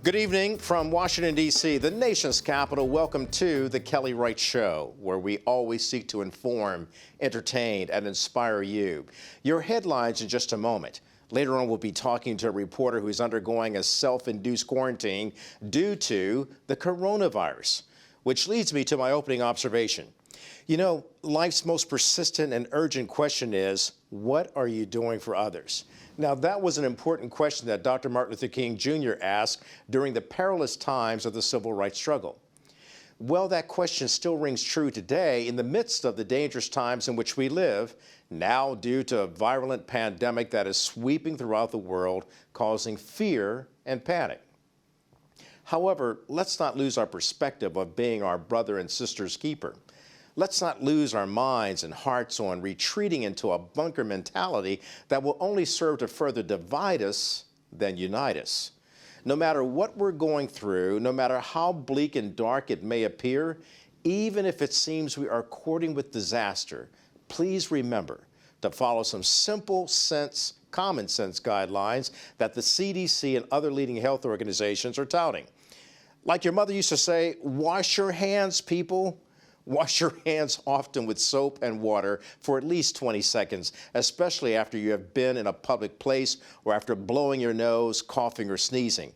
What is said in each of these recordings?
Good evening from Washington, D.C., the nation's capital. Welcome to the Kelly Wright Show, where we always seek to inform, entertain, and inspire you. Your headlines in just a moment. Later on, we'll be talking to a reporter who's undergoing a self-induced quarantine due to the coronavirus, which leads me to my opening observation. You know, life's most persistent and urgent question is, what are you doing for others? Now, that was an important question that Dr. Martin Luther King Jr. asked during the perilous times of the civil rights struggle. Well, that question still rings true today in the midst of the dangerous times in which we live, now due to a virulent pandemic that is sweeping throughout the world, causing fear and panic. However, let's not lose our perspective of being our brother and sister's keeper. Let's not lose our minds and hearts on retreating into a bunker mentality that will only serve to further divide us than unite us. No matter what we're going through, no matter how bleak and dark it may appear, even if it seems we are courting with disaster, please remember to follow some common sense guidelines that the CDC and other leading health organizations are touting. Like your mother used to say, wash your hands, people. Wash your hands often with soap and water for at least 20 seconds, especially after you have been in a public place or after blowing your nose, coughing, or sneezing.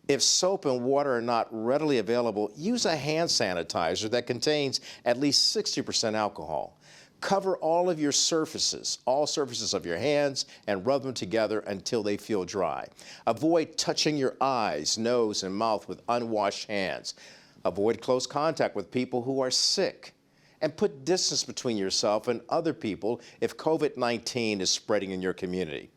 If soap and water are not readily available, use a hand sanitizer that contains at least 60% alcohol. Cover all of your surfaces, all surfaces of your hands, and rub them together until they feel dry. Avoid touching your eyes, nose, and mouth with unwashed hands. Avoid close contact with people who are sick, and put distance between yourself and other people if COVID-19 is spreading in your community.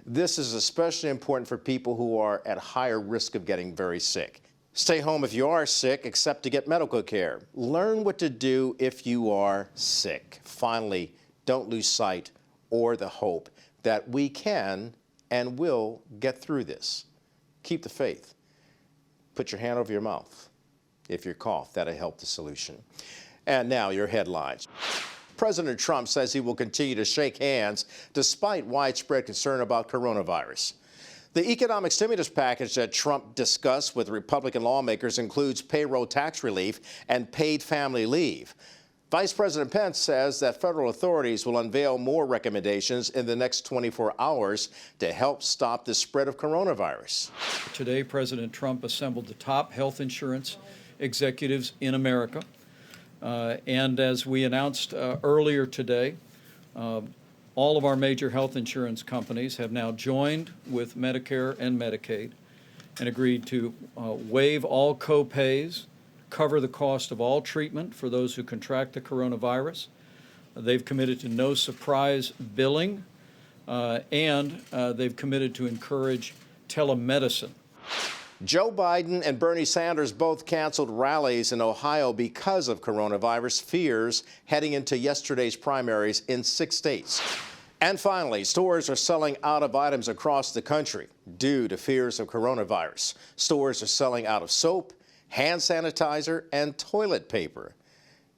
This is especially important for people who are at higher risk of getting very sick. Stay home if you are sick, except to get medical care. Learn what to do if you are sick. Finally, don't lose sight or the hope that we can and will get through this. Keep the faith. Put your hand over your mouth. If you cough, that'll help the solution. And now your headlines. President Trump says he will continue to shake hands despite widespread concern about coronavirus. The economic stimulus package that Trump discussed with Republican lawmakers includes payroll tax relief and paid family leave. Vice President Pence says that federal authorities will unveil more recommendations in the next 24 hours to help stop the spread of coronavirus. Today, President Trump assembled the top health insurance executives in America. And as we announced earlier today, all of our major health insurance companies have now joined with Medicare and Medicaid and agreed to waive all co-pays, cover the cost of all treatment for those who contract the coronavirus. They've committed to no surprise billing, and they've committed to encourage telemedicine. Joe Biden and Bernie Sanders both canceled rallies in Ohio because of coronavirus fears heading into yesterday's primaries in 6 states. And finally, stores are selling out of items across the country due to fears of coronavirus. Stores are selling out of soap, hand sanitizer, and toilet paper.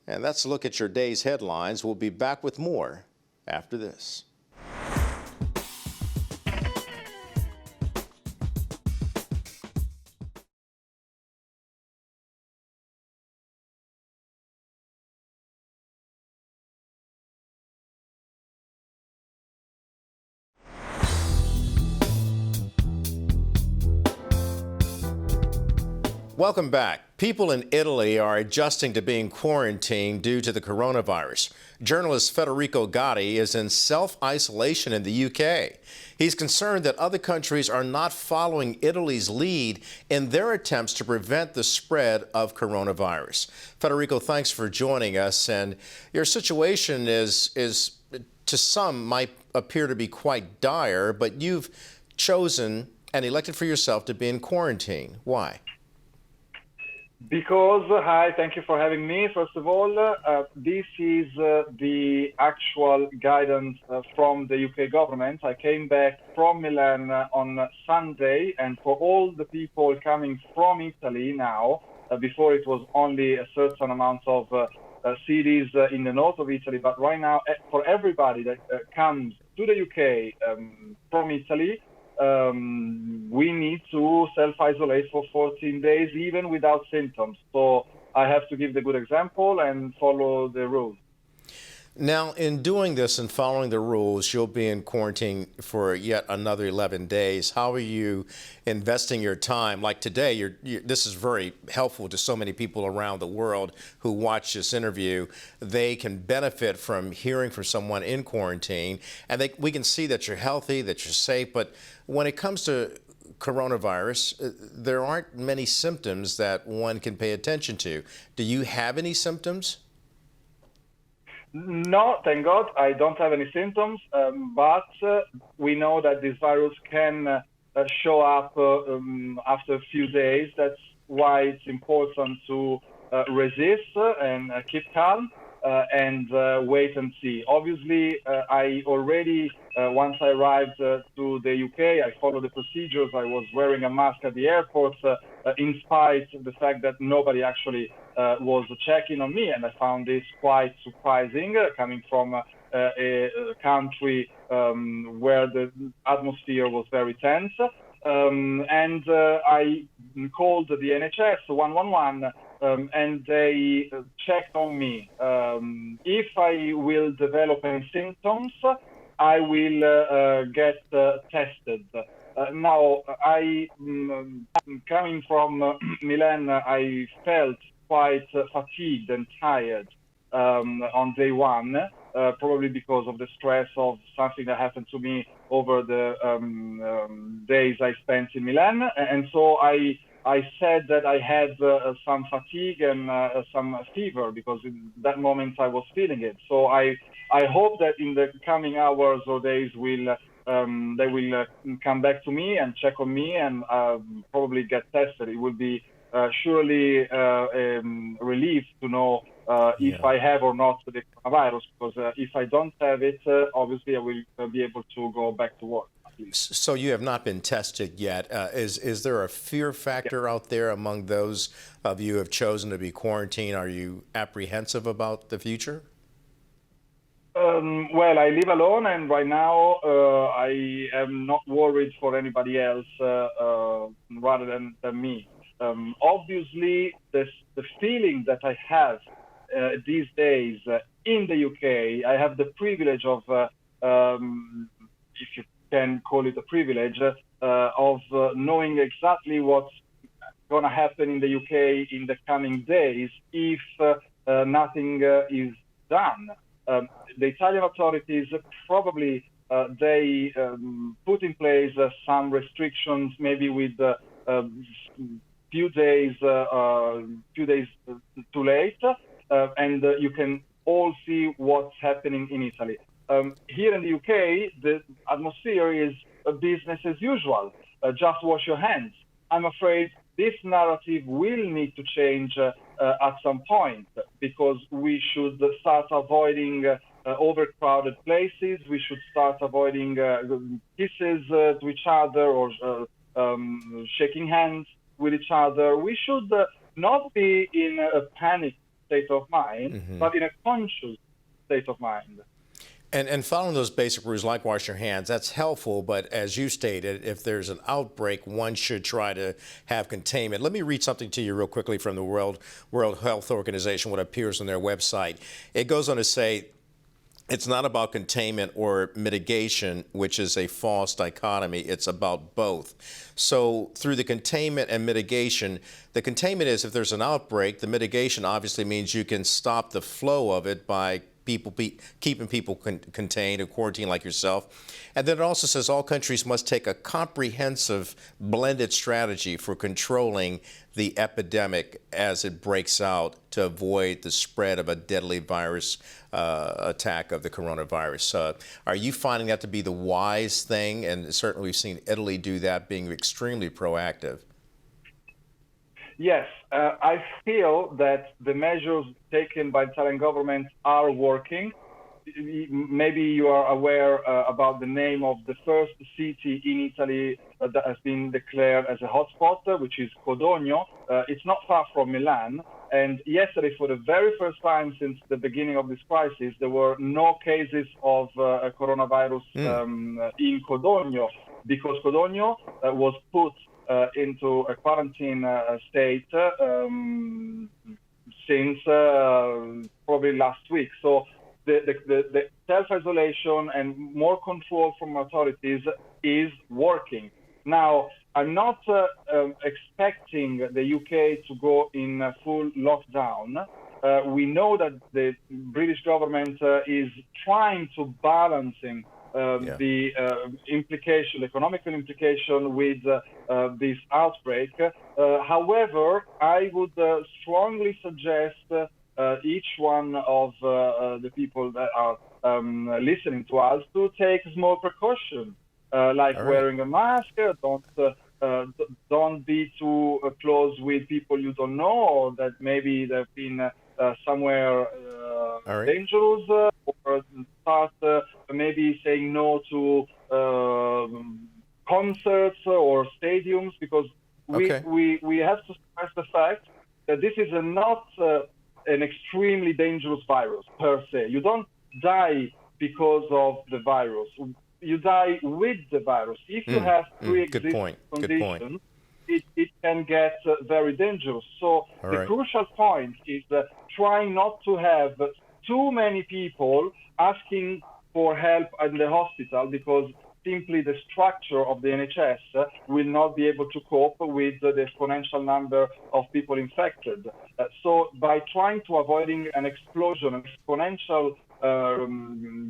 And that's a look at your day's headlines. We'll be back with more after this. Welcome back. People in Italy are adjusting to being quarantined due to the coronavirus. Journalist Federico Gotti is in self-isolation in the UK. He's concerned that other countries are not following Italy's lead in their attempts to prevent the spread of coronavirus. Federico, thanks for joining us. And your situation is to some might appear to be quite dire, but you've chosen and elected for yourself to be in quarantine. Why? Because, hi, thank you for having me. First of all, this is the actual guidance from the UK government. I came back from Milan on Sunday, and for all the people coming from Italy now, before it was only a certain amount of cities in the north of Italy, but right now, for everybody that comes to the UK from Italy, we need to self-isolate for 14 days, even without symptoms. So I have to give the good example and follow the rules. Now, in doing this and following the rules, you'll be in quarantine for yet another 11 days. How are you investing your time? Like today, this is very helpful to so many people around the world who watch this interview. They can benefit from hearing from someone in quarantine, and we can see that you're healthy, that you're safe. But when it comes to coronavirus, there aren't many symptoms that one can pay attention to. Do you have any symptoms? No, thank God, I don't have any symptoms, but we know that this virus can show up after a few days. That's why it's important to resist and keep calm and wait and see. Obviously, I already, once I arrived to the UK, I followed the procedures. I was wearing a mask at the airport, in spite of the fact that nobody actually was checking on me, and I found this quite surprising, coming from a country where the atmosphere was very tense. And I called the NHS 111, and they checked on me. If I will develop any symptoms, I will get tested. Now, coming from Milan, I felt quite fatigued and tired on day one, probably because of the stress of something that happened to me over the days I spent in Milan. And so I said that I had some fatigue and some fever, because in that moment I was feeling it. So I hope that in the coming hours or days they will come back to me and check on me and probably get tested. It will be surely a relief to know if I have or not the coronavirus, because if I don't have it, obviously I will be able to go back to work. So you have not been tested yet. Is there a fear factor out there among those of you who have chosen to be quarantined? Are you apprehensive about the future? Well, I live alone, and right now I am not worried for anybody else rather than me. Obviously, the feeling that I have these days in the UK, I have the privilege of, if you can call it a privilege, of knowing exactly what's going to happen in the UK in the coming days if nothing is done. The Italian authorities probably they put in place some restrictions, maybe with few days too late, and you can all see what's happening in Italy. Here in the UK, the atmosphere is business as usual. Just wash your hands. I'm afraid this narrative will need to change at some point, because we should start avoiding overcrowded places. We should start avoiding kisses to each other or shaking hands with each other. We should not be in a panic state of mind, but in a conscious state of mind. And following those basic rules, like wash your hands, that's helpful. But as you stated, if there's an outbreak, one should try to have containment. Let me read something to you real quickly from the World Health Organization, what appears on their website. It goes on to say, it's not about containment or mitigation, which is a false dichotomy. It's about both. So through the containment and mitigation, the containment is if there's an outbreak, the mitigation obviously means you can stop the flow of it by keeping people contained or quarantined like yourself. And then it also says all countries must take a comprehensive blended strategy for controlling the epidemic as it breaks out to avoid the spread of a deadly virus attack of the coronavirus. Are you finding that to be the wise thing? And certainly we've seen Italy do that, being extremely proactive. Yes, I feel that the measures taken by the Italian government are working. Maybe you are aware about the name of the first city in Italy that has been declared as a hotspot, which is Codogno. It's not far from Milan. And yesterday, for the very first time since the beginning of this crisis, there were no cases of coronavirus in Codogno. because Codogno was put into a quarantine state since probably last week. So the self-isolation and more control from authorities is working. Now, I'm not expecting the UK to go in full lockdown. We know that the British government is trying to balancing the implication, economical implication with this outbreak. However, I would strongly suggest each one of the people that are listening to us to take small precautions, like wearing a mask. Don't be too close with people you don't know, or that maybe they've been somewhere dangerous, or start maybe saying no to concerts or stadiums, because we have to stress the fact that this is not an extremely dangerous virus per se. You don't die because of the virus. You die with the virus. If you have pre-existing conditions, it can get very dangerous. So the crucial point is trying not to have too many people asking for help in the hospital, because simply the structure of the NHS will not be able to cope with the exponential number of people infected. So by trying to avoiding an explosion, an exponential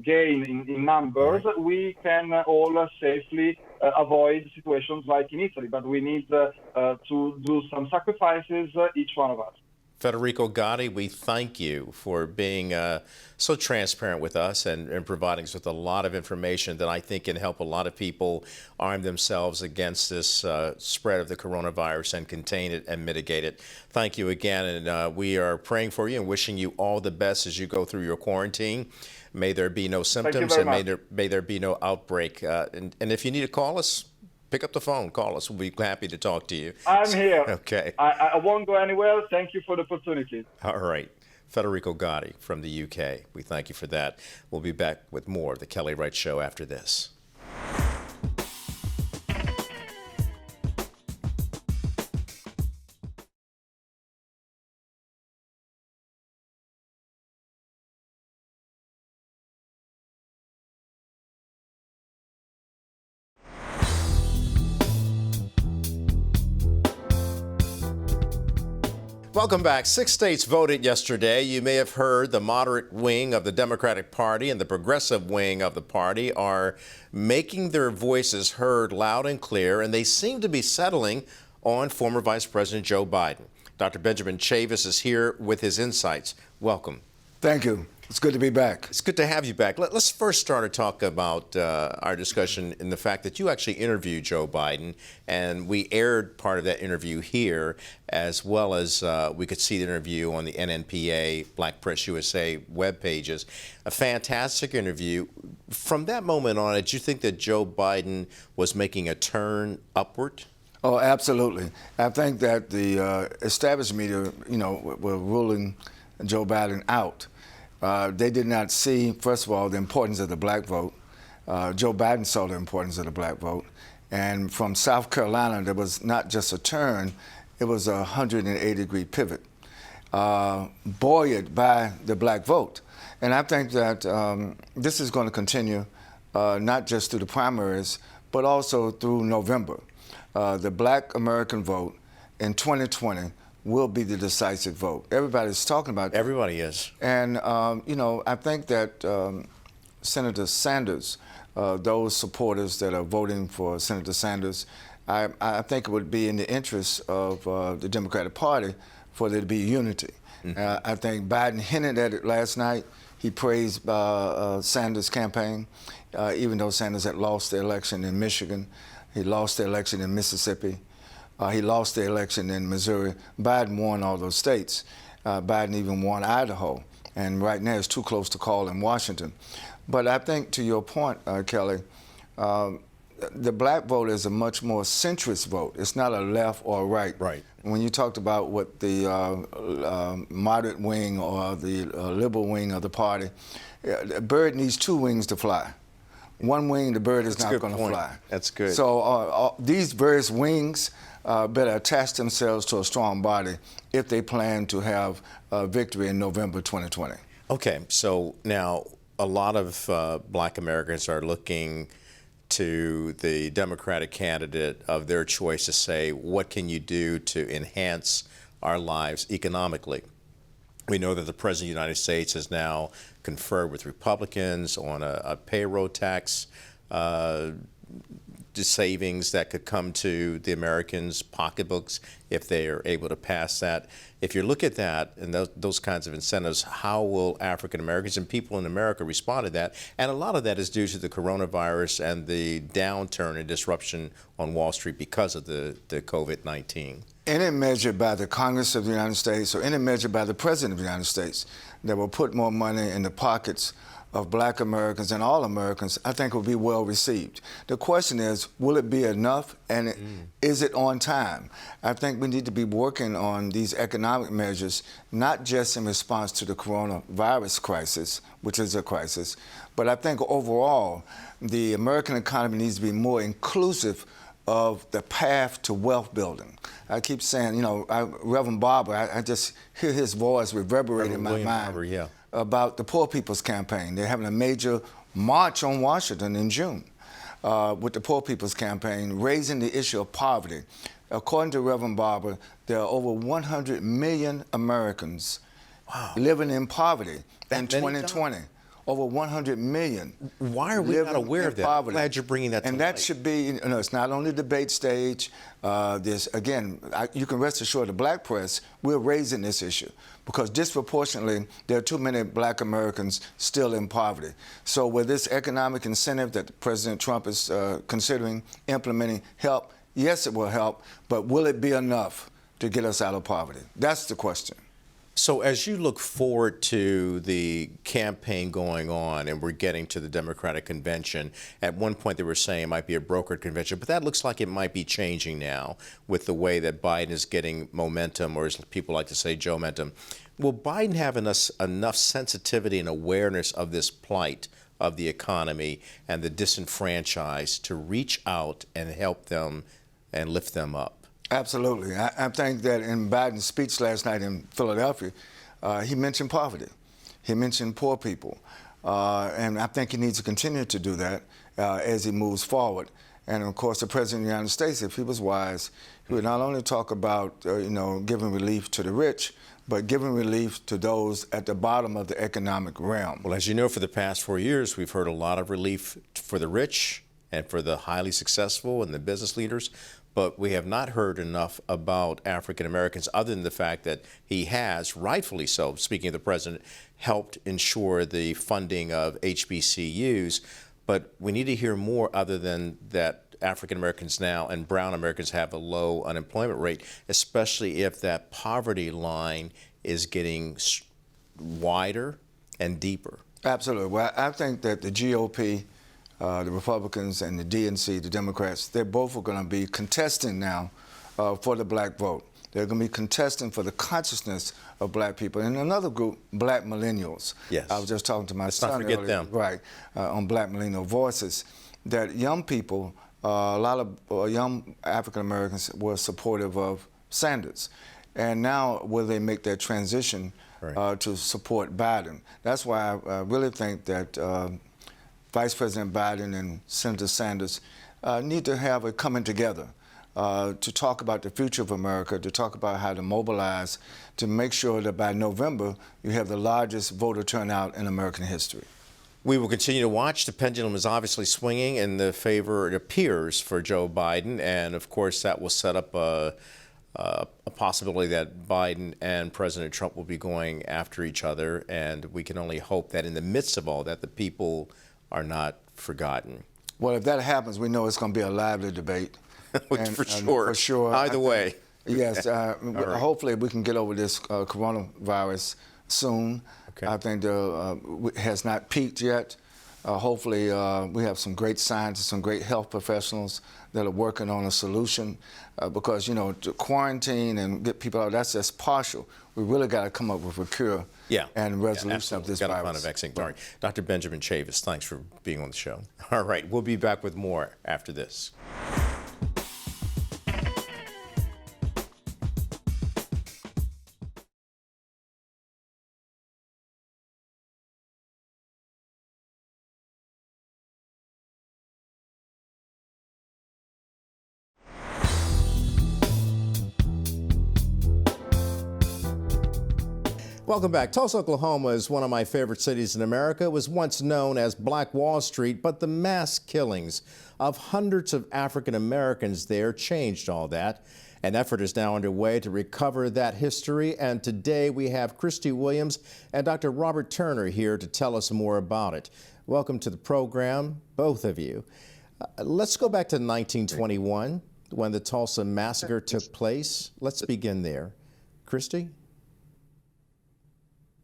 gain in numbers, we can all safely avoid situations like in Italy. But we need to do some sacrifices, each one of us. Federico Gotti, we thank you for being so transparent with us and providing us with a lot of information that I think can help a lot of people arm themselves against this spread of the coronavirus and contain it and mitigate it. Thank you again, and we are praying for you and wishing you all the best as you go through your quarantine. May there be no symptoms and may there be no outbreak. And if you need to call us, pick up the phone, call us. We'll be happy to talk to you. I'm here. Okay. I won't go anywhere. Thank you for the opportunity. All right. Federico Gotti from the UK. We thank you for that. We'll be back with more of the Kelly Wright Show after this. Welcome back. 6 states voted yesterday. You may have heard the moderate wing of the Democratic Party and the progressive wing of the party are making their voices heard loud and clear, and they seem to be settling on former Vice President Joe Biden. Dr. Benjamin Chavis is here with his insights. Welcome. Thank you. It's good to be back. It's good to have you back. Let's first start to talk about our discussion in the fact that you actually interviewed Joe Biden, and we aired part of that interview here, as well as we could see the interview on the NNPA, Black Press USA web pages. A fantastic interview. From that moment on, did you think that Joe Biden was making a turn upward? Oh, absolutely. I think that the established media, were ruling Joe Biden out. They did not see, first of all, the importance of the black vote. Joe Biden saw the importance of the black vote. And from South Carolina, there was not just a turn, it was a 180-degree pivot, buoyed by the black vote. And I think that this is going to continue not just through the primaries, but also through November. The black American vote in 2020 will be the decisive vote. Everybody's talking about that. Everybody is. And, I think that Senator Sanders, those supporters that are voting for Senator Sanders, I think it would be in the interest of the Democratic Party for there to be unity. I think Biden hinted at it last night. He praised Sanders' campaign, even though Sanders had lost the election in Michigan. He lost the election in Mississippi. He lost the election in Missouri. Biden won all those states. Biden even won Idaho. And right now it's too close to call in Washington. But I think to your point, Kelly, the black vote is a much more centrist vote. It's not a left or a right. Right. When you talked about what the moderate wing or the liberal wing of the party, a bird needs two wings to fly. one wing, the bird is That's a not good going to point. fly. That's good. So these various wings better attach themselves to a strong body if they plan to have victory in November 2020. Okay, so now a lot of black Americans are looking to the Democratic candidate of their choice to say, what can you do to enhance our lives economically? We know that the President of the United States has now conferred with Republicans on a payroll tax savings that could come to the Americans' pocketbooks if they are able to pass that. If you look at that and those kinds of incentives, how will African Americans and people in America respond to that? And a lot of that is due to the coronavirus and the downturn and disruption on Wall Street because of the COVID-19. Any measure by the Congress of the United States or any measure by the President of the United States that will put more money in the pockets of black Americans and all Americans, I think will be well received. The question is, will it be enough, and is it on time? I think we need to be working on these economic measures, not just in response to the coronavirus crisis, which is a crisis, but I think overall, the American economy needs to be more inclusive of the path to wealth building. I keep saying, you know, Reverend Barber, I just hear his voice reverberating in my mind. Barber, yeah. About the Poor People's Campaign. They're having a major march on Washington in June with the Poor People's Campaign, raising the issue of poverty. According to Reverend Barber, there are over 100 million Americans living in poverty in 2020. Over 100 million. Why are we not aware of that? Poverty. I'm glad you're bringing that to And light. that should be, you know, it's not only the debate stage. You can rest assured the black press, we're raising this issue because disproportionately, there are too many black Americans still in poverty. So with this economic incentive that President Trump is considering implementing help, yes, it will help, but will it be enough to get us out of poverty? That's the question. So as you look forward to the campaign going on and we're getting to the Democratic convention, at one point they were saying it might be a brokered convention, but that looks like it might be changing now with the way that Biden is getting momentum, or as people like to say, Joe-mentum. Will Biden have enough sensitivity and awareness of this plight of the economy and the disenfranchised to reach out and help them and lift them up? Absolutely. I think that in Biden's speech last night in Philadelphia, he mentioned poverty. He mentioned poor people. And I think he needs to continue to do that as he moves forward. And of course, the President of the United States, if he was wise, he would not only talk about, giving relief to the rich, but giving relief to those at the bottom of the economic realm. Well, as you know, for the past 4 years, we've heard a lot of relief for the rich and for the highly successful and the business leaders. But we have not heard enough about African Americans other than the fact that he has, rightfully so, speaking of the president, helped ensure the funding of HBCUs. But we need to hear more other than that African Americans now and brown Americans have a low unemployment rate, especially if that poverty line is getting wider and deeper. Absolutely. Well, I think that the GOP, the Republicans and the DNC, the Democrats, they both are going to be contesting now for the black vote. They're going to be contesting for the consciousness of black people. And another group, black millennials. Yes. I was just talking to my son Let's not forget earlier, them. Right, on Black Millennial Voices, that young people, a lot of young African Americans were supportive of Sanders. And now will they make that transition to support Biden? That's why I really think that Vice President Biden and Senator Sanders need to have a coming together to talk about the future of America, to talk about how to mobilize, to make sure that by November you have the largest voter turnout in American history. We will continue to watch. The pendulum is obviously swinging in the favor, it appears, for Joe Biden. And of course, that will set up a possibility that Biden and President Trump will be going after each other. And we can only hope that in the midst of all that, the people are not forgotten. Well, if that happens, we know it's going to be a lively debate. For sure. For sure. Either way. Yes. Right. Hopefully we can get over this coronavirus soon. Okay. I think it has not peaked yet. Hopefully, we have some great scientists, some great health professionals that are working on a solution because, you know, to quarantine and get people out, that's just partial. We really got to come up with a cure and resolution of this virus. Got to find a vaccine. All right. Dr. Benjamin Chavis, thanks for being on the show. All right, we'll be back with more after this. Welcome back. Tulsa, Oklahoma is one of my favorite cities in America. It was once known as Black Wall Street, but the mass killings of hundreds of African Americans there changed all that. An effort is now underway to recover that history, and today we have Christy Williams and Dr. Robert Turner here to tell us more about it. Welcome to the program, both of you. Let's go back to 1921 when the Tulsa massacre took place. Let's begin there. Christy?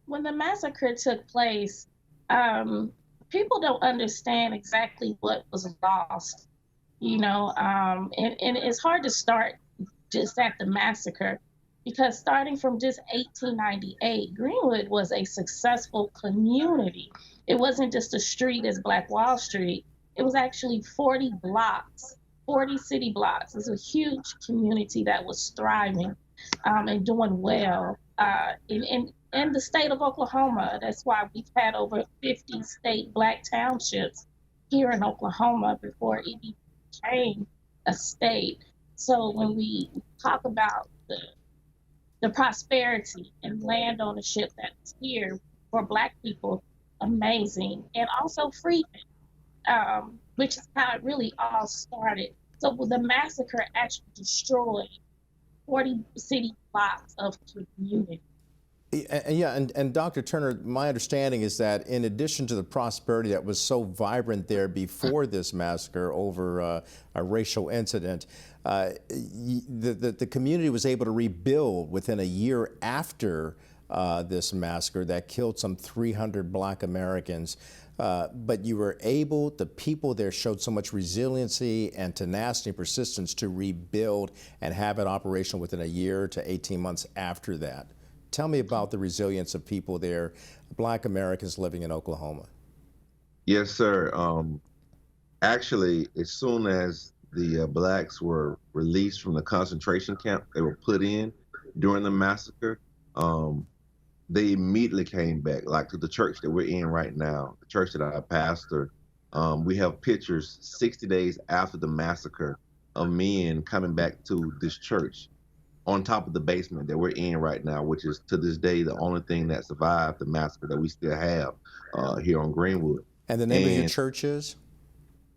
When the massacre took place, people don't understand exactly what was lost, you know, and it's hard to start just at the massacre because starting from just 1898, Greenwood was a successful community. It wasn't just a street as Black Wall Street. It was actually 40 blocks, 40 city blocks. It's a huge community that was thriving and doing well. In the state of Oklahoma, that's why we've had over 50 state Black townships here in Oklahoma before it became a state. So when we talk about the prosperity and land ownership that's here for Black people, amazing, and also freedom, which is how it really all started. So the massacre actually destroyed 40 city blocks of community. Yeah, and Dr. Turner, my understanding is that in addition to the prosperity that was so vibrant there before this massacre over a racial incident, the community was able to rebuild within a year after this massacre that killed some 300 Black Americans. But you were able, the people there showed so much resiliency and tenacity and persistence to rebuild and have it operational within a year to 18 months after that. Tell me about the resilience of people there, Black Americans living in Oklahoma. Yes, sir. Actually, as soon as the Blacks were released from the concentration camp they were put in during the massacre, they immediately came back, like to the church that we're in right now, the church that I pastor. We have pictures 60 days after the massacre of men coming back to this church on top of the basement that we're in right now, which is to this day the only thing that survived the massacre that we still have here on Greenwood. And the name of your church is?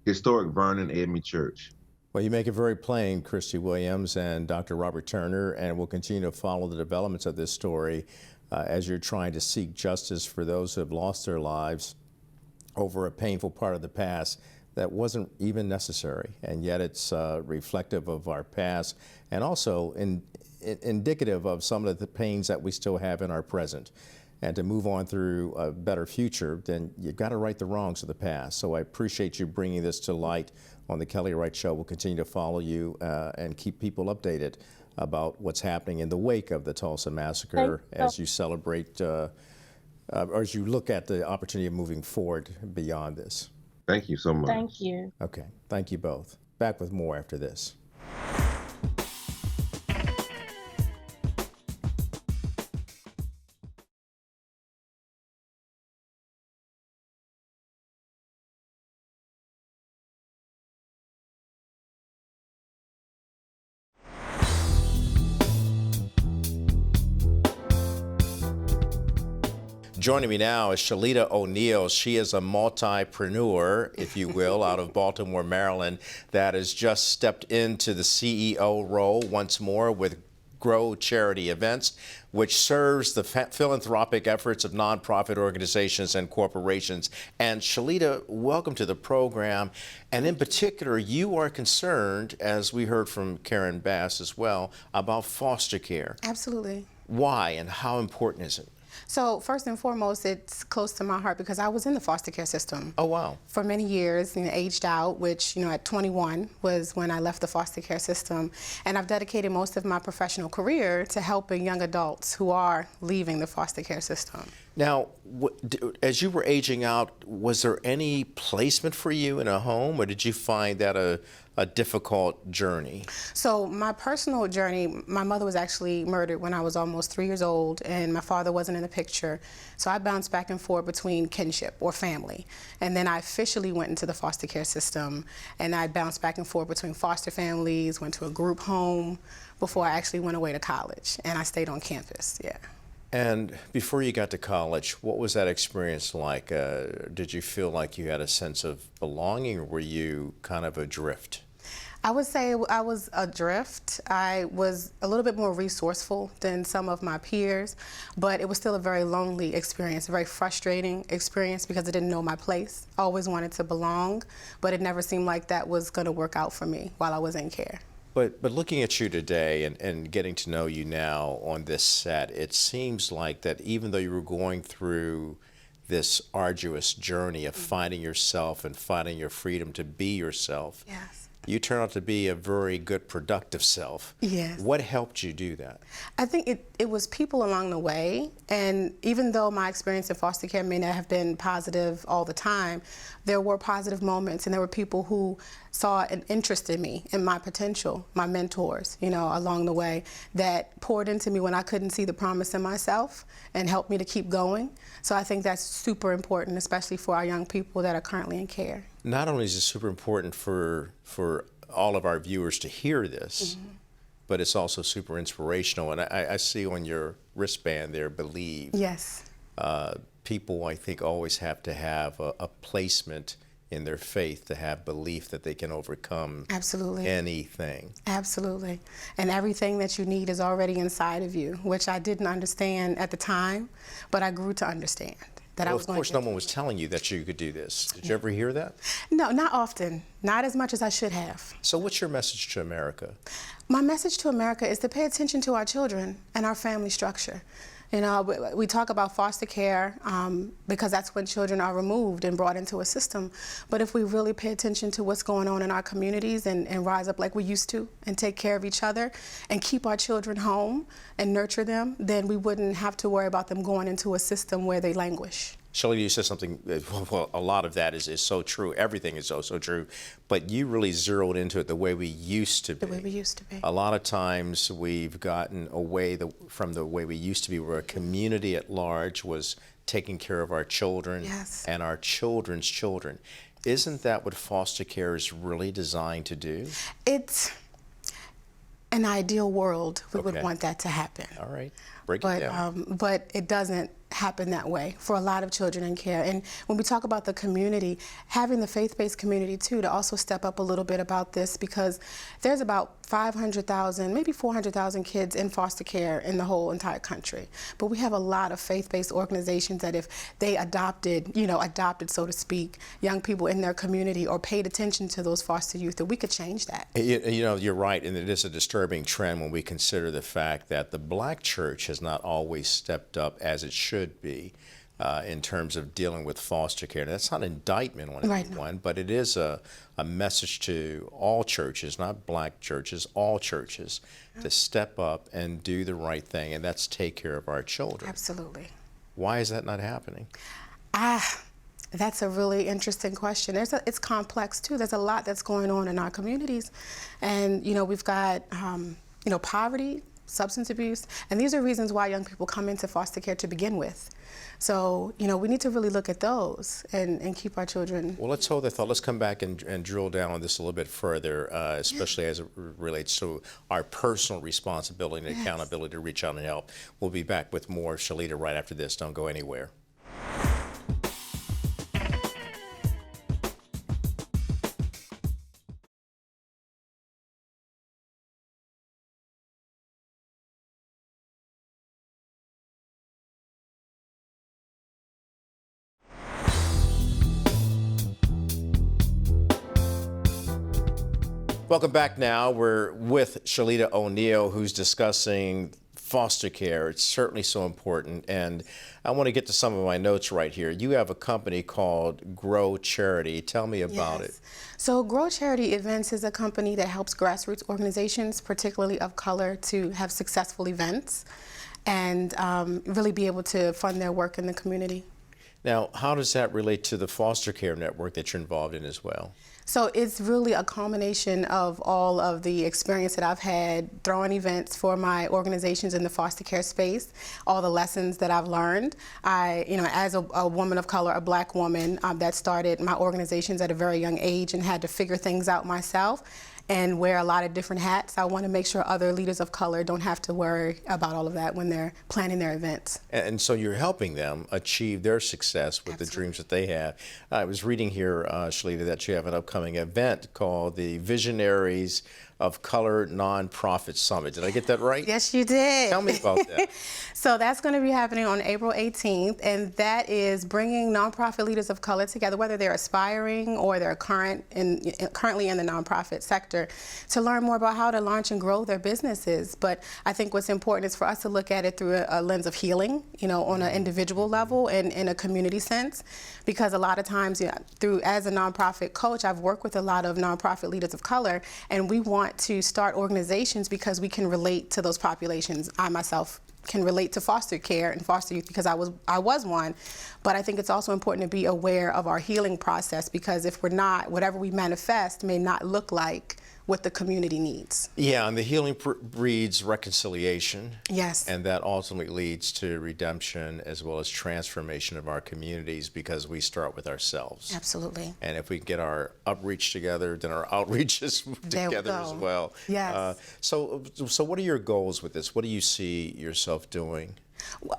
Historic Vernon Edmey Church. Well, you make it very plain, Christy Williams and Dr. Robert Turner, and we'll continue to follow the developments of this story as you're trying to seek justice for those who have lost their lives over a painful part of the past that wasn't even necessary, and yet it's reflective of our past and also indicative of some of the pains that we still have in our present. And to move on through a better future, then you've got to right the wrongs of the past. So I appreciate you bringing this to light on the Kelly Wright Show. We'll continue to follow you and keep people updated about what's happening in the wake of the Tulsa massacre as you celebrate, or as you look at the opportunity of moving forward beyond this. Thank you so much. Thank you. Okay, thank you both. Back with more after this. Joining me now is Shalita ONeil. She is a multipreneur, if you will, out of Baltimore, Maryland, that has just stepped into the CEO role once more with Grow Charity Events, which serves the philanthropic efforts of nonprofit organizations and corporations. And Shalita, welcome to the program. And in particular, you are concerned, as we heard from Karen Bass as well, about foster care. Absolutely. Why and how important is it? So first and foremost, it's close to my heart because I was in the foster care system. Oh, wow. For many years, aged out, which, at 21 was when I left the foster care system. And I've dedicated most of my professional career to helping young adults who are leaving the foster care system. Now, as you were aging out, was there any placement for you in a home, or did you find that a difficult journey? So my personal journey, my mother was actually murdered when I was almost 3 years old, and my father wasn't in the picture. So I bounced back and forth between kinship or family. And then I officially went into the foster care system, and I bounced back and forth between foster families, went to a group home before I actually went away to college, and I stayed on campus, yeah. And before you got to college, what was that experience like? Did you feel like you had a sense of belonging, or were you kind of adrift? I would say I was adrift. I was a little bit more resourceful than some of my peers, but it was still a very lonely experience, a very frustrating experience because I didn't know my place. I always wanted to belong, but it never seemed like that was going to work out for me while I was in care. But looking at you today and getting to know you now on this set, it seems like that even though you were going through this arduous journey of finding yourself and finding your freedom to be yourself, Yes. you turn out to be a very good, productive self. Yes. What helped you do that? I think it was people along the way, and even though my experience in foster care may not have been positive all the time, there were positive moments, and there were people who saw an interest in me, in my potential, my mentors, along the way, that poured into me when I couldn't see the promise in myself and helped me to keep going. So I think that's super important, especially for our young people that are currently in care. Not only is it super important for all of our viewers to hear this, but it's also super inspirational. And I see on your wristband there, believe. Yes. People, I think, always have to have a placement in their faith to have belief that they can overcome Absolutely. anything. Absolutely. And everything that you need is already inside of you, which I didn't understand at the time, but I grew to understand. Well, of course, no one was telling you that you could do this. Did you ever hear that? No, not often. Not as much as I should have. So what's your message to America? My message to America is to pay attention to our children and our family structure. We talk about foster care because that's when children are removed and brought into a system. But if we really pay attention to what's going on in our communities and rise up like we used to and take care of each other and keep our children home and nurture them, then we wouldn't have to worry about them going into a system where they languish. Shalita, you said something, well, a lot of that is so true. Everything is so true. But you really zeroed into it the way we used to be. The way we used to be. A lot of times we've gotten away from the way we used to be, where a community at large was taking care of our children Yes. and our children's children. Isn't that what foster care is really designed to do? It's an ideal world. We would Okay. want that to happen. All right, break it down. But it doesn't happen that way for a lot of children in care. And when we talk about the community, having the faith-based community too to also step up a little bit about this, because there's about 500,000, maybe 400,000 kids in foster care in the whole entire country. But we have a lot of faith-based organizations that if they adopted, so to speak, young people in their community or paid attention to those foster youth, that we could change that. You're right, and it is a disturbing trend when we consider the fact that the black church has not always stepped up as it should be in terms of dealing with foster care. Now, that's not an indictment on anyone, but it is a message to all churches, not black churches, all churches, to step up and do the right thing, and that's take care of our children. Absolutely. Why is that not happening? That's a really interesting question. It's complex too. There's a lot that's going on in our communities, and we've got poverty, substance abuse, and these are reasons why young people come into foster care to begin with. So, we need to really look at those and keep our children. Well, let's hold that thought. Let's come back and drill down on this a little bit further, especially as it relates to our personal responsibility and accountability to reach out and help. We'll be back with more Shalita right after this. Don't go anywhere. Welcome back now. We're with Shalita ONeil, who's discussing foster care. It's certainly so important. And I want to get to some of my notes right here. You have a company called Grow Charity. Tell me about it. So Grow Charity Events is a company that helps grassroots organizations, particularly of color, to have successful events and really be able to fund their work in the community. Now, how does that relate to the foster care network that you're involved in as well? So it's really a culmination of all of the experience that I've had throwing events for my organizations in the foster care space, all the lessons that I've learned. As a woman of color, a black woman that started my organizations at a very young age and had to figure things out myself and wear a lot of different hats. I want to make sure other leaders of color don't have to worry about all of that when they're planning their events. And so you're helping them achieve their success with the dreams that they have. I was reading here, Shalita, that you have an upcoming event called the Visionaries of Color Nonprofit Summit. Did I get that right? Yes, you did. Tell me about that. So that's going to be happening on April 18th, and that is bringing nonprofit leaders of color together, whether they're aspiring or they're currently in the nonprofit sector, to learn more about how to launch and grow their businesses. But I think what's important is for us to look at it through a lens of healing, on an individual level and in a community sense, because a lot of times, as a nonprofit coach, I've worked with a lot of nonprofit leaders of color, and we want to start organizations because we can relate to those populations. I myself can relate to foster care and foster youth because I was one, but I think it's also important to be aware of our healing process, because if we're not, whatever we manifest may not look like what the community needs. Yeah, and the healing breeds reconciliation. Yes. And that ultimately leads to redemption as well as transformation of our communities, because we start with ourselves. Absolutely. And if we get our upreach together, then our outreach is together as well. Yes. So what are your goals with this? What do you see yourself doing?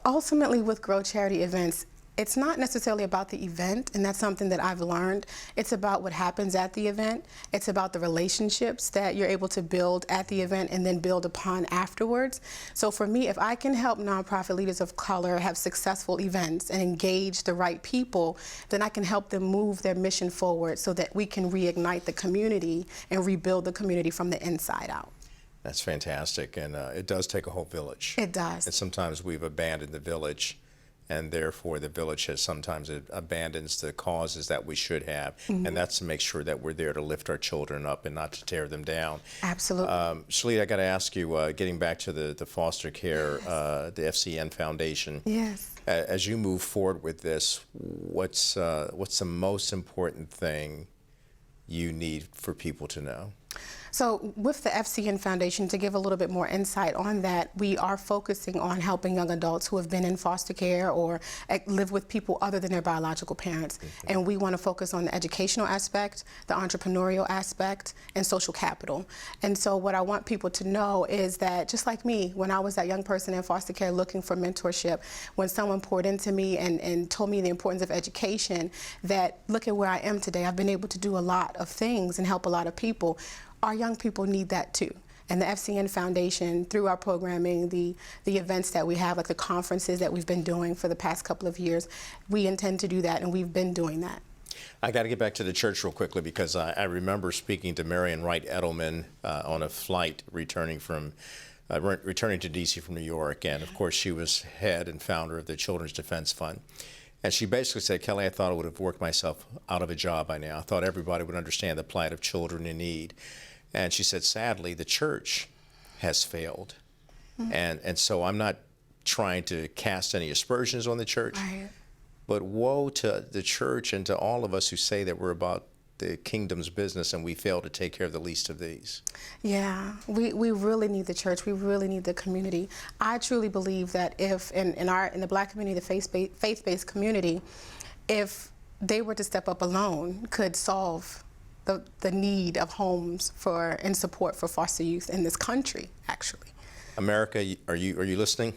Ultimately, with Grow Charity Events, it's not necessarily about the event, and that's something that I've learned. It's about what happens at the event. It's about the relationships that you're able to build at the event and then build upon afterwards. So for me, if I can help nonprofit leaders of color have successful events and engage the right people, then I can help them move their mission forward so that we can reignite the community and rebuild the community from the inside out. That's fantastic, and it does take a whole village. It does. And sometimes we've abandoned the village, and therefore the village has sometimes abandons the causes that we should have, and that's to make sure that we're there to lift our children up and not to tear them down. Absolutely. Shalita, I got to ask you, getting back to the foster care, the FCN Foundation. Yes. As you move forward with this, what's the most important thing you need for people to know? So with the FCN Foundation, to give a little bit more insight on that, we are focusing on helping young adults who have been in foster care or live with people other than their biological parents. And we want to focus on the educational aspect, the entrepreneurial aspect, and social capital. And so what I want people to know is that, just like me, when I was that young person in foster care looking for mentorship, when someone poured into me and told me the importance of education, that look at where I am today, I've been able to do a lot of things and help a lot of people. Our young people need that too. And the FCN Foundation, through our programming, the events that we have, like the conferences that we've been doing for the past couple of years, we intend to do that, and we've been doing that. I got to get back to the church real quickly, because I remember speaking to Marian Wright Edelman on a flight returning to D.C. from New York, and of course she was head and founder of the Children's Defense Fund. And she basically said, Kelly, I thought I would have worked myself out of a job by now. I thought everybody would understand the plight of children in need. And she said, sadly, the church has failed. And so I'm not trying to cast any aspersions on the church, but woe to the church and to all of us who say that we're about the kingdom's business and we fail to take care of the least of these. Yeah, we really need the church. We really need the community. I truly believe that if in the Black community, the faith-based community, if they were to step up alone, could solve the need of homes and support for foster youth in this country, actually. America, are you listening?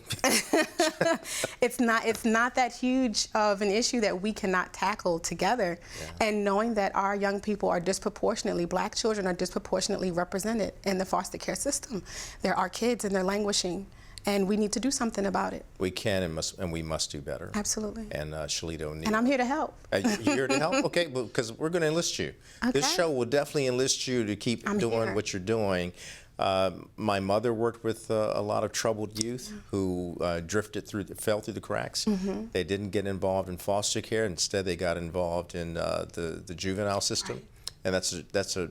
It's not that huge of an issue that we cannot tackle together. Yeah. And knowing that our young people are disproportionately, Black children are disproportionately represented in the foster care system. There are kids and they're languishing. And we need to do something about it. We can and we must do better. Absolutely. And Shalita ONeil. And I'm here to help. You're here to help? Okay, because we're going to enlist you. Okay. This show will definitely enlist you to keep doing what you're doing. My mother worked with a lot of troubled youth who fell through the cracks. They didn't get involved in foster care. Instead, they got involved in the juvenile system. Right. And that's a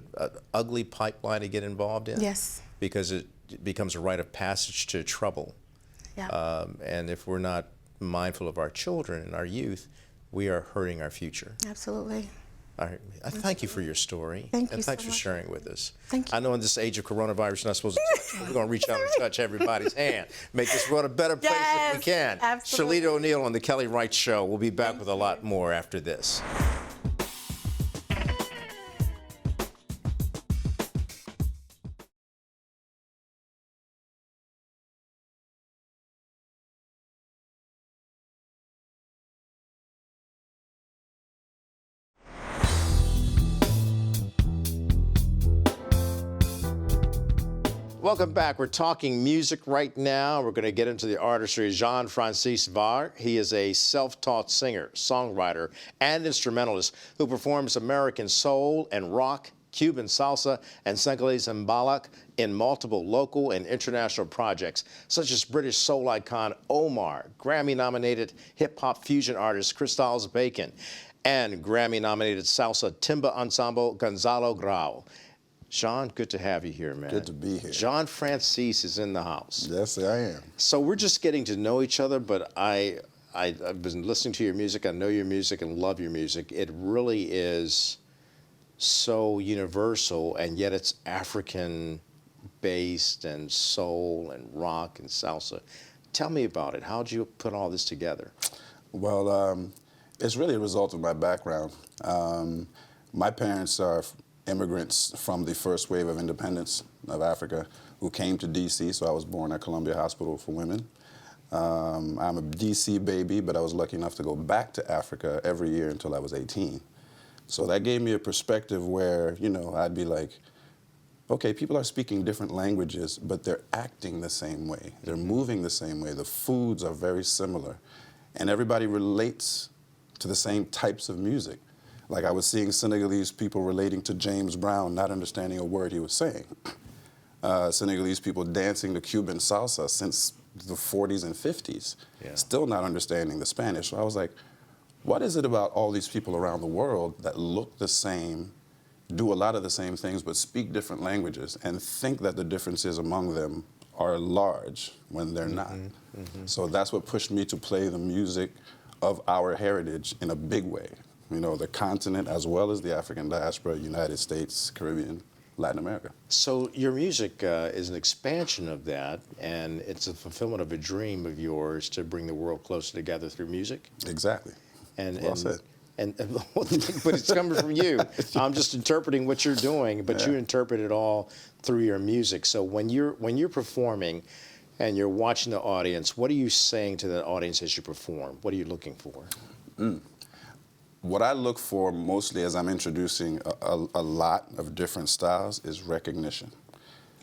ugly pipeline to get involved in. Yes. Because it becomes a rite of passage to trouble. Yeah. And if we're not mindful of our children and our youth, we are hurting our future. Absolutely. I thank you for your story. Thank you and thanks so for much. sharing with us. Thank you. I know in this age of coronavirus, you're not supposed to touch. We're going to reach out and touch everybody's hand. Make this world a better place if we Yes, can. absolutely. Shalita ONeil on The Kelly Wright Show. We'll be back with a lot more after this. Welcome back. We're talking music right now. We're going to get into the artistry of Jean-Francis Var. He is a self-taught singer, songwriter, and instrumentalist who performs American soul and rock, Cuban salsa, and Senegalese mbalax in multiple local and international projects, such as British soul icon Omar, Grammy-nominated hip-hop fusion artist Crystal Bacon, and Grammy-nominated salsa timba ensemble Gonzalo Grau. Jean, good to have you here, man. Good to be here. Jean-Francis is in the house. Yes, I am. So we're just getting to know each other, but I've been listening to your music. I know your music and love your music. It really is so universal, and yet it's African-based and soul and rock and salsa. Tell me about it. How did you put all this together? Well, it's really a result of my background. My parents are immigrants from the first wave of independence of Africa who came to D.C., so I was born at Columbia Hospital for Women. I'm a D.C. baby, but I was lucky enough to go back to Africa every year until I was 18. So that gave me a perspective where, you know, I'd be like, okay, people are speaking different languages, but they're acting the same way. They're moving the same way. The foods are very similar. And everybody relates to the same types of music. Like I was seeing Senegalese people relating to James Brown, not understanding a word he was saying. Senegalese people dancing to Cuban salsa since the 40s and 50s, still not understanding the Spanish. So I was like, what is it about all these people around the world that look the same, do a lot of the same things, but speak different languages and think that the differences among them are large when they're not? So that's what pushed me to play the music of our heritage in a big way. You know, the continent as well as the African diaspora, United States, Caribbean, Latin America. So your music is an expansion of that, and it's a fulfillment of a dream of yours to bring the world closer together through music? Exactly. Well said. But it's coming from you. I'm just interpreting what you're doing, but you interpret it all through your music. So when you're performing and you're watching the audience, what are you saying to the audience as you perform? What are you looking for? What I look for mostly as I'm introducing a lot of different styles is recognition.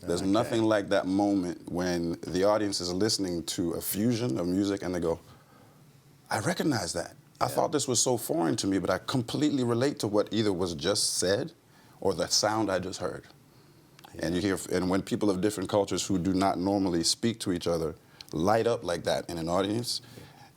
There's nothing like that moment when the audience is listening to a fusion of music and they go, I recognize that. I thought this was so foreign to me, but I completely relate to what either was just said or the sound I just heard. And you hear, and when people of different cultures who do not normally speak to each other light up like that in an audience,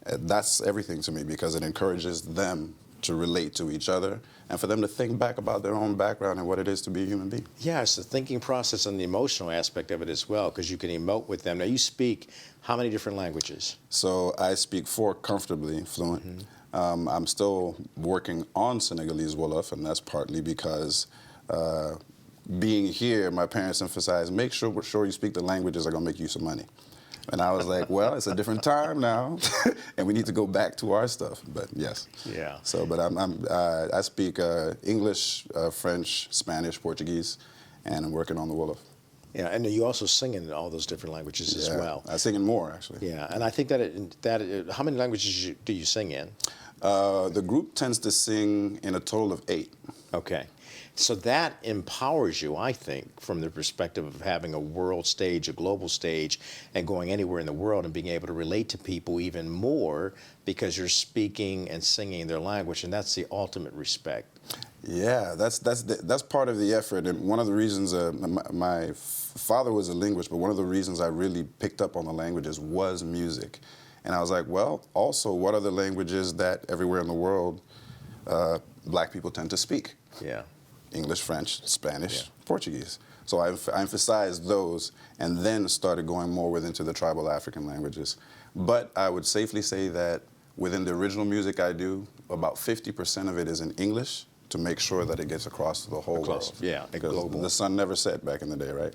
that's everything to me because it encourages them to relate to each other and for them to think back about their own background and what it is to be a human being. Yeah, it's the thinking process and the emotional aspect of it as well, because you can emote with them. Now, you speak how many different languages? So I speak 4 comfortably fluent. I'm still working on Senegalese Wolof, and that's partly because being here, my parents emphasized, make sure you speak the languages that are going to make you some money. And I was like, well, it's a different time now, and we need to go back to our stuff. But yes. Yeah. So, but I speak English, French, Spanish, Portuguese, and I'm working on the Wolof. Yeah, and you also sing in all those different languages as well. I sing in more, actually. Yeah, and I think how many languages do you sing in? The group tends to sing in a total of 8. Okay. So that empowers you, I think, from the perspective of having a world stage, a global stage, and going anywhere in the world and being able to relate to people even more because you're speaking and singing their language, and that's the ultimate respect. Yeah, that's part of the effort, and one of the reasons my father was a linguist, but one of the reasons I really picked up on the languages was music, and I was like, well, also, what are the languages that everywhere in the world black people tend to speak? Yeah. English, French, Spanish, Yeah. Portuguese. So I emphasized those, and then started going more into the tribal African languages. But I would safely say that within the original music I do, about 50% of it is in English, to make sure that it gets across to the whole world. Yeah, because global. the sun never set back in the day, right?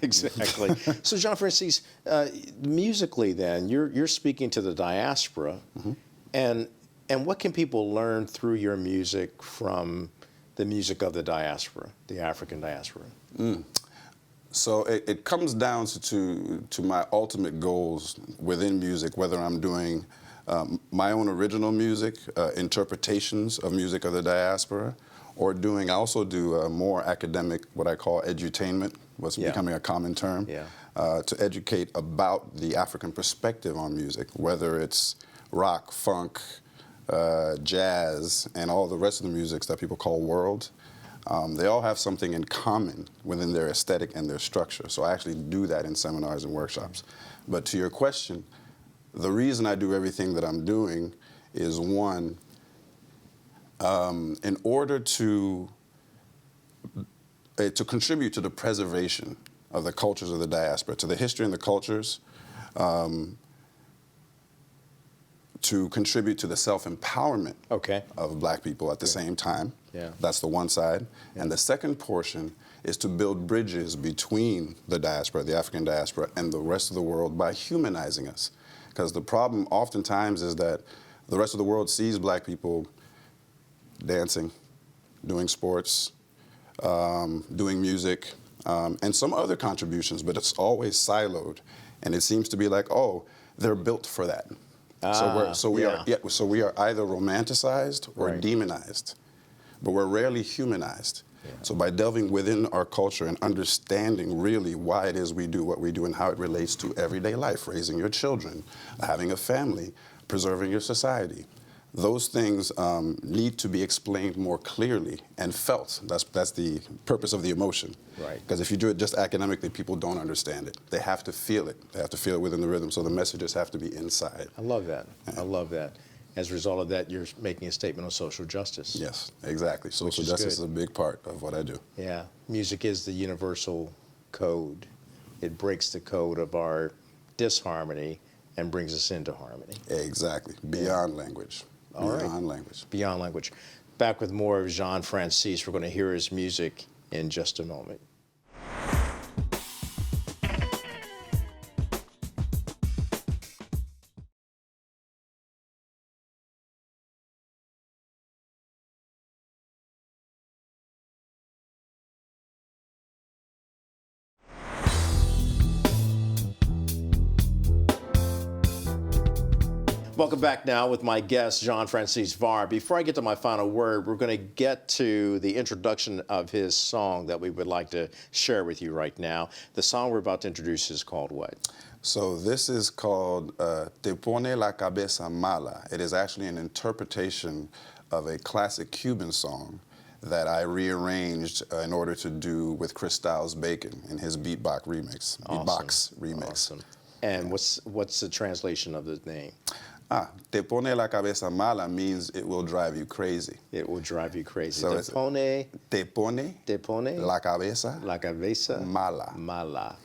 Exactly. So, John Francis, musically, then you're speaking to the diaspora, and what can people learn through your music from the music of the diaspora, the African diaspora? So it comes down to my ultimate goals within music, whether I'm doing my own original music, interpretations of music of the diaspora, or I also do more academic, what I call edutainment, what's becoming a common term, to educate about the African perspective on music, whether it's rock, funk, jazz, and all the rest of the musics that people call world. They all have something in common within their aesthetic and their structure. So I actually do that in seminars and workshops. But to your question, the reason I do everything that I'm doing is, one, in order to contribute to the preservation of the cultures of the diaspora, to the history and the cultures, to contribute to the self-empowerment of black people at the same time. Yeah. That's the one side. And the second portion is to build bridges between the diaspora, the African diaspora, and the rest of the world by humanizing us. Because the problem oftentimes is that the rest of the world sees black people dancing, doing sports, doing music, and some other contributions, but it's always siloed. And it seems to be like, oh, they're built for that. So we are either romanticized or demonized, but we're rarely humanized. Yeah. So by delving within our culture and understanding really why it is we do what we do and how it relates to everyday life, raising your children, having a family, preserving your society, those things need to be explained more clearly and felt. That's the purpose of the emotion. Right. Because if you do it just academically, people don't understand it. They have to feel it. They have to feel it within the rhythm. So the messages have to be inside. I love that. I love that. As a result of that, you're making a statement on social justice. Yes, exactly. Social justice is a big part of what I do. Yeah. Music is the universal code. It breaks the code of our disharmony and brings us into harmony. Exactly. Beyond language. Beyond language. Beyond language. Back with more of John Francis. We're going to hear his music in just a moment. Welcome back now with my guest, John Francis Var. Before I get to my final word, we're going to get to the introduction of his song that we would like to share with you right now. The song we're about to introduce is called what? So this is called Te Pone la Cabeza Mala. It is actually an interpretation of a classic Cuban song that I rearranged in order to do with Cristal's Bacon in his beatbox remix. Awesome. And what's the translation of the name? Te pone la cabeza mala means it will drive you crazy. It will drive you crazy. So te pone la cabeza mala.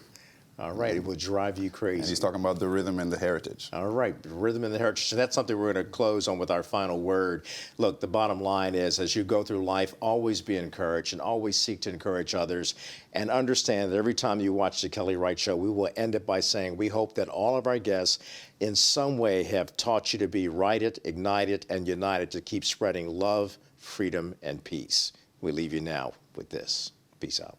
All right, it will drive you crazy. And he's talking about the rhythm and the heritage. All right, the rhythm and the heritage. So that's something we're going to close on with our final word. Look, the bottom line is, as you go through life, always be encouraged and always seek to encourage others. And understand that every time you watch the Kelly Wright Show, we will end it by saying we hope that all of our guests in some way have taught you to be righted, ignited, and united to keep spreading love, freedom, and peace. We leave you now with this. Peace out.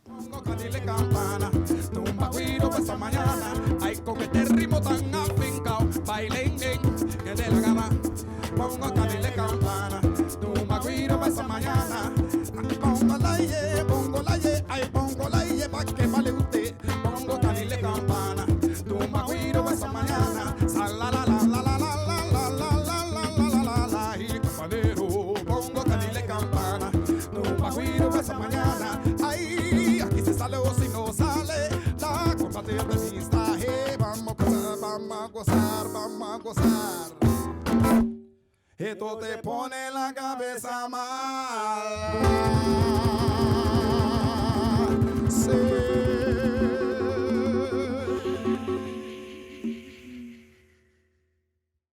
Esto te pone la cabeza mal.